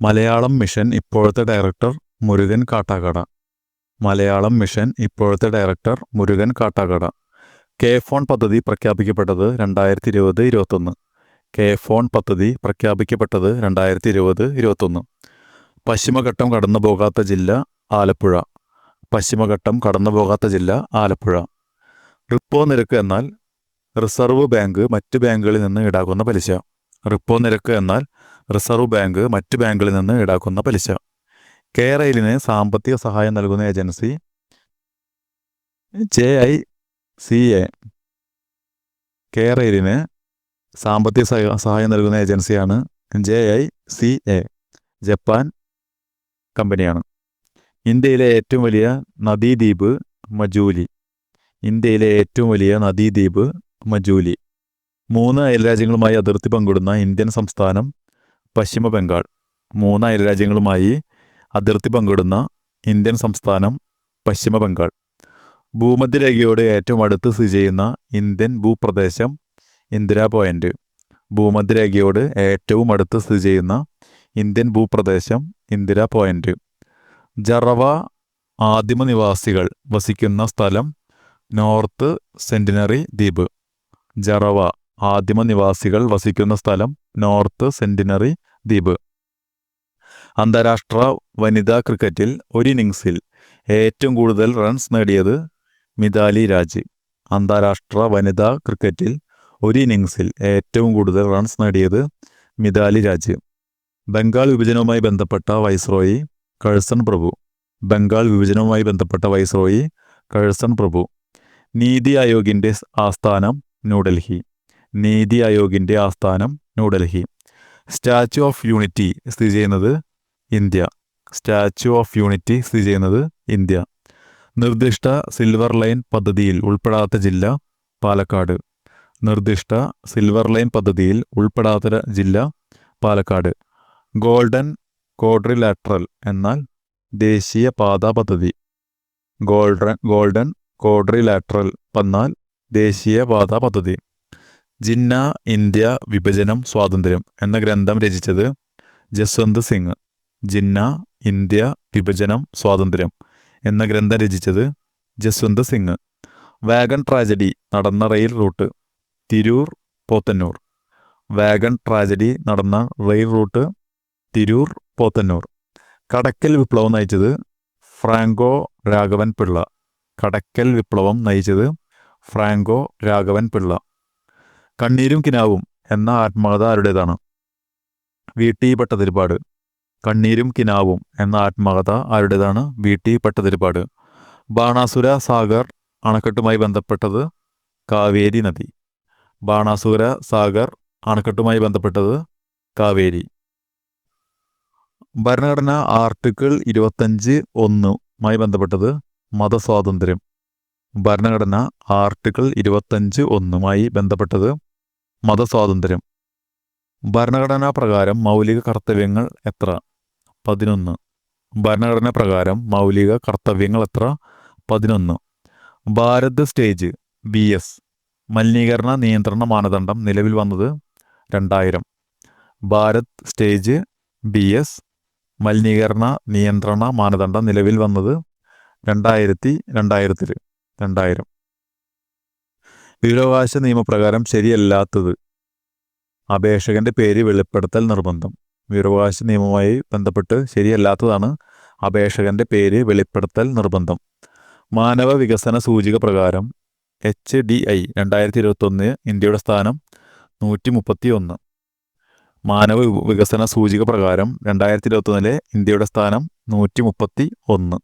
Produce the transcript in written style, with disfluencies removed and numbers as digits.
Malayalam mission ഇപ്പോഴത്തെ director Murukan Kattakkada. Malayalam mission ഇപ്പോഴത്തെ director Murukan Kattakkada. K phone പദ്ധതി പ്രഖ്യാപിക്കപ്പെട്ടത് 2020-21. കെ ഫോൺ പദ്ധതി പ്രഖ്യാപിക്കപ്പെട്ടത് 2020-21. പശ്ചിമഘട്ടം കടന്നു പോകാത്ത ജില്ല ആലപ്പുഴ. പശ്ചിമഘട്ടം കടന്നു പോകാത്ത ജില്ല ആലപ്പുഴ. റിപ്പോ നിരക്ക് എന്നാൽ റിസർവ് ബാങ്ക് മറ്റ് ബാങ്കുകളിൽ നിന്ന് ഈടാക്കുന്ന പലിശ. റിപ്പോ നിരക്ക് എന്നാൽ റിസർവ് ബാങ്ക് മറ്റ് ബാങ്കുകളിൽ നിന്ന് ഈടാക്കുന്ന പലിശ. കേരളിന് സാമ്പത്തിക സഹായം നൽകുന്ന ഏജൻസി JICA. കേരളിന് സാമ്പത്തിക സഹായം നൽകുന്ന ഏജൻസിയാണ് JICA. ജപ്പാൻ കമ്പനിയാണ്. ഇന്ത്യയിലെ ഏറ്റവും വലിയ നദീദ്വീപ് മജൂലി. ഇന്ത്യയിലെ ഏറ്റവും വലിയ നദീദ്വീപ് മജൂലി. 3 അയൽരാജ്യങ്ങളുമായി അതിർത്തി പങ്കിടുന്ന ഇന്ത്യൻ സംസ്ഥാനം പശ്ചിമ ബംഗാൾ. 3 അയൽരാജ്യങ്ങളുമായി അതിർത്തി പങ്കിടുന്ന ഇന്ത്യൻ സംസ്ഥാനം പശ്ചിമ ബംഗാൾ. ഭൂമധ്യരേഖയോട് ഏറ്റവും അടുത്ത് സ്ഥിതി ചെയ്യുന്ന ഇന്ത്യൻ ഭൂപ്രദേശം ഇന്ദിരാ പോയിന്റ്. ഭൂമധ്യരേഖയോട് ഏറ്റവും അടുത്ത് സ്ഥിതി ചെയ്യുന്ന ഇന്ത്യൻ ഭൂപ്രദേശം ഇന്ദിരാ പോയിന്റ്. ജറവ ആദിമ നിവാസികൾ വസിക്കുന്ന സ്ഥലം നോർത്ത് സെന്റിനറി ദ്വീപ്. ജറവ ആദിമ നിവാസികൾ വസിക്കുന്ന സ്ഥലം നോർത്ത് സെന്റിനറി ദ്വീപ്. അന്താരാഷ്ട്ര വനിതാ ക്രിക്കറ്റിൽ ഒരു ഇന്നിങ്സിൽ ഏറ്റവും കൂടുതൽ റൺസ് നേടിയത് മിതാലി രാജ്. അന്താരാഷ്ട്ര വനിതാ ക്രിക്കറ്റിൽ ഒരു ഇന്നിങ്സിൽ ഏറ്റവും കൂടുതൽ റൺസ് നേടിയത് മിതാലി രാജ്. ബംഗാൾ വിഭജനവുമായി ബന്ധപ്പെട്ട വൈസ്രോയി കഴ്സൺ പ്രഭു. ബംഗാൾ വിഭജനവുമായി ബന്ധപ്പെട്ട വൈസ്രോയി കഴ്സൺ പ്രഭു. നീതി ആയോഗിൻ്റെ ആസ്ഥാനം ന്യൂഡൽഹി. നീതി ആയോഗിൻ്റെ ആസ്ഥാനം ന്യൂഡൽഹി. സ്റ്റാച്യു ഓഫ് യൂണിറ്റി സ്ഥിതി ചെയ്യുന്നത് ഇന്ത്യ. സ്റ്റാച്യു ഓഫ് യൂണിറ്റി സ്ഥിതി ചെയ്യുന്നത് ഇന്ത്യ. നിർദ്ദിഷ്ട സിൽവർ ലൈൻ പദ്ധതിയിൽ ഉൾപ്പെടാത്ത ജില്ല പാലക്കാട്. നിർദ്ദിഷ്ട സിൽവർ ലൈൻ പദ്ധതിയിൽ ഉൾപ്പെടാത്ത ജില്ല പാലക്കാട്. ഗോൾഡൻ ക്വാഡ്രിലാറ്ററൽ എന്നാൽ ദേശീയ പാതാ പദ്ധതി. ഗോൾഡൻ ക്വാഡ്രിലാറ്ററൽ എന്നാൽ ദേശീയ പാതാ പദ്ധതി. ജിന്ന ഇന്ത്യ വിഭജനം സ്വാതന്ത്ര്യം എന്ന ഗ്രന്ഥം രചിച്ചത് ജസ്വന്ത് സിംഗ്. ജിന്ന ഇന്ത്യ വിഭജനം സ്വാതന്ത്ര്യം എന്ന ഗ്രന്ഥം രചിച്ചത് ജസ്വന്ത് സിംഗ്. വാഗൺ ട്രാജഡി നടന്ന rail route Tirur Pothannur. Wagon tragedy നടന്ന റെയിൽ റൂട്ട് തിരൂർ പോത്തന്നൂർ. കടക്കൽ വിപ്ലവം നയിച്ചത് ഫ്രാങ്കോ രാഘവൻ പിള്ള. കടക്കൽ വിപ്ലവം നയിച്ചത് ഫ്രാങ്കോ രാഘവൻ പിള്ള. കണ്ണീരും കിനാവും എന്ന ആത്മകഥ ആരുടേതാണ്? VT ഭട്ടതിരിപ്പാട്. കണ്ണീരും കിനാവും എന്ന ആത്മകഥ ആരുടേതാണ്? VT ഭട്ടതിരിപ്പാട്. ബാണാസുര സാഗർ അണക്കെട്ടുമായി ബന്ധപ്പെട്ടത് കാവേരി നദി. ബാണാസുര സാഗർ അണക്കെട്ടുമായി ബന്ധപ്പെട്ടത് കാവേരി. ഭരണഘടന ആർട്ടിക്കിൾ 25(1) ബന്ധപ്പെട്ടത് മതസ്വാതന്ത്ര്യം. ഭരണഘടന ആർട്ടിക്കിൾ 25(1) ബന്ധപ്പെട്ടത് മതസ്വാതന്ത്ര്യം. ഭരണഘടനാ പ്രകാരം മൗലിക കർത്തവ്യങ്ങൾ എത്ര? 11. ഭരണഘടന പ്രകാരം മൗലിക കർത്തവ്യങ്ങൾ എത്ര? 11. ഭാരത് സ്റ്റേജ് BS മലിനീകരണ നിയന്ത്രണ മാനദണ്ഡം നിലവിൽ വന്നത് 2000. ഭാരത് സ്റ്റേജ് BS മലിനീകരണ നിയന്ത്രണ മാനദണ്ഡം നിലവിൽ വന്നത് 2000. വിവരാവകാശ നിയമപ്രകാരം ശരിയല്ലാത്തത്. അപേക്ഷകന്റെ പേര് വെളിപ്പെടുത്തൽ നിർബന്ധം. വിവരാവകാശ നിയമവുമായി ബന്ധപ്പെട്ട് ശരിയല്ലാത്തതാണ് അപേക്ഷകന്റെ പേര് വെളിപ്പെടുത്തൽ നിർബന്ധം. മാനവ വികസന സൂചിക പ്രകാരം HDI 2021 ഇന്ത്യയുടെ സ്ഥാനം 131. മാനവ വികസന സൂചിക പ്രകാരം 2021 ഇന്ത്യയുടെ സ്ഥാനം 131.